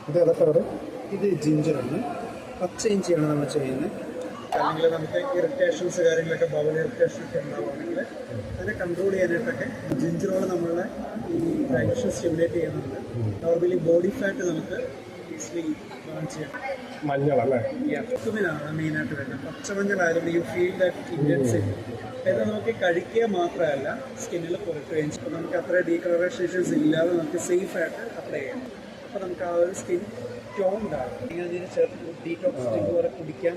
ഇത് ഏതാ കളറ്? ഇത് ജിഞ്ചറാണ്. പച്ച ഇഞ്ചിയാണ് നമ്മൾ ചെയ്യുന്നത്. അല്ലെങ്കിൽ നമുക്ക് ഇറിറ്റേഷൻസ് കാര്യങ്ങളൊക്കെ ബബിൾ ഇറിറ്റേഷൻ ഒക്കെ ഉണ്ടാവുകയാണെങ്കിൽ അതിനെ കൺട്രോൾ ചെയ്യാനായിട്ടൊക്കെ ജിഞ്ചറോട് നമ്മളെ ഈ ഡൈജഷൻ സ്റ്റിമുലേറ്റ് ചെയ്യുന്നുണ്ട്. നോർമലി ബോഡി ഫാറ്റ് നമുക്ക് ഈസിലി ബേൺ ചെയ്യാം. മഞ്ഞളല്ലേ? ാണ് മെയിനായിട്ട് വരുന്നത്. പച്ചമഞ്ഞളായാലും യു ഫീൽ ദാറ്റ് ഇൻറ്റൻസിറ്റി. ഇത് നമുക്ക് കഴിക്കുക മാത്രമല്ല സ്കിന്നിൽ പുറത്തുകയും ചെയ്യും. നമുക്ക് അത്ര ഡീകളറൈസേഷൻസ് ഇല്ലാതെ നമുക്ക് സേഫായിട്ട് അപ്ലൈ ചെയ്യാം. അപ്പോൾ നമുക്ക് ആ ഒരു സ്കിൻ ടോൺഡ് ആകും. അതിന് ചേർത്ത് ഡീടോക്സ് ഡ്രിങ്ക് പോലെ കുടിക്കാം.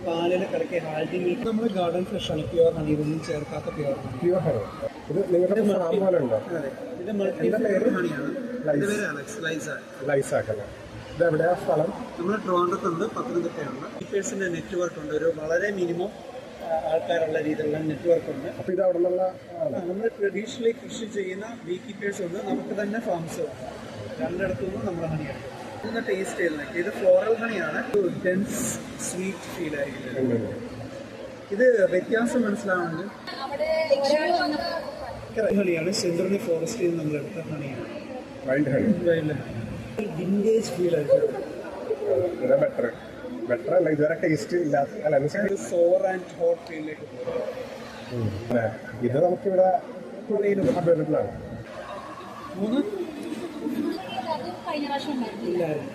പാലിൽ കലക്കി ഹാൽഡി മിൽക്ക് നമ്മൾ ഗാർഡൻ ഫ്രഷ് ആണ്. പ്യുവർ ഹണി, ഇതൊന്നും ചേർക്കാത്ത പ്യുവർ ഹണി. Pure honey. ഇത് നിങ്ങളുടെ ഫാം പോലെ ഉണ്ടോ? അതെ, ഇത് മൾട്ടി ഫ്ലേവർ ഹണിയാണ്. ഇത് പേര് അലക്സ് ലൈസാക്കല്ലേ? ഇത് എവിടെയാ സ്ഥലം? നമ്മൾ ട്രിവാൻഡ്രത്തുണ്ട്, പത്തനംതിട്ടയുണ്ട്. കീപ്പേഴ്സിൻ്റെ നെറ്റ്വർക്ക് ഉണ്ട്. ഒരു വളരെ മിനിമം ആൾക്കാരുള്ള രീതിയിലുള്ള നെറ്റ്വർക്ക് ഉണ്ട്. അപ്പോൾ ഇത് അവിടെ നിന്നുള്ള നമ്മൾ ട്രഡീഷണലി കൃഷി ചെയ്യുന്ന ബീ കീപ്പേഴ്സ് ഉണ്ട്. നമുക്ക് തന്നെ ഫാംസ് രണ്ടിടത്തു നിന്നും നമ്മൾ ഹണി എടുക്കും. ഇതൊന്ന് ടേസ്റ്റ് ചെയ്യുന്നത് ഇത് ഫ്ലോറൽ ഹണിയാണ്. ഡെൻസ് സ്വീറ്റ് ഫീൽ ആയിരിക്കും. ഇത് വ്യത്യാസം മനസ്സിലാവുന്നത് ഹണിയാണ്. സെൻട്രൽ ഫോറസ്റ്റിൽ നിന്ന് നമ്മൾ എടുത്ത ഹണിയാണ്. Wild honey. വിൻറ്റേജ് ഫീൽ ആയിരിക്കും. ബെറ്റർ അല്ല, ഇതുവരെ ടേസ്റ്റ് ഇല്ലാത്ത അല്ല. സോർ ആൻഡ് ഹോട്ട് ഫീലിലേക്ക് പോകും. ഇത് നമുക്കിവിടെ അവൈലബിൾ ആണ്. 3 ഇല്ലായിരുന്നു.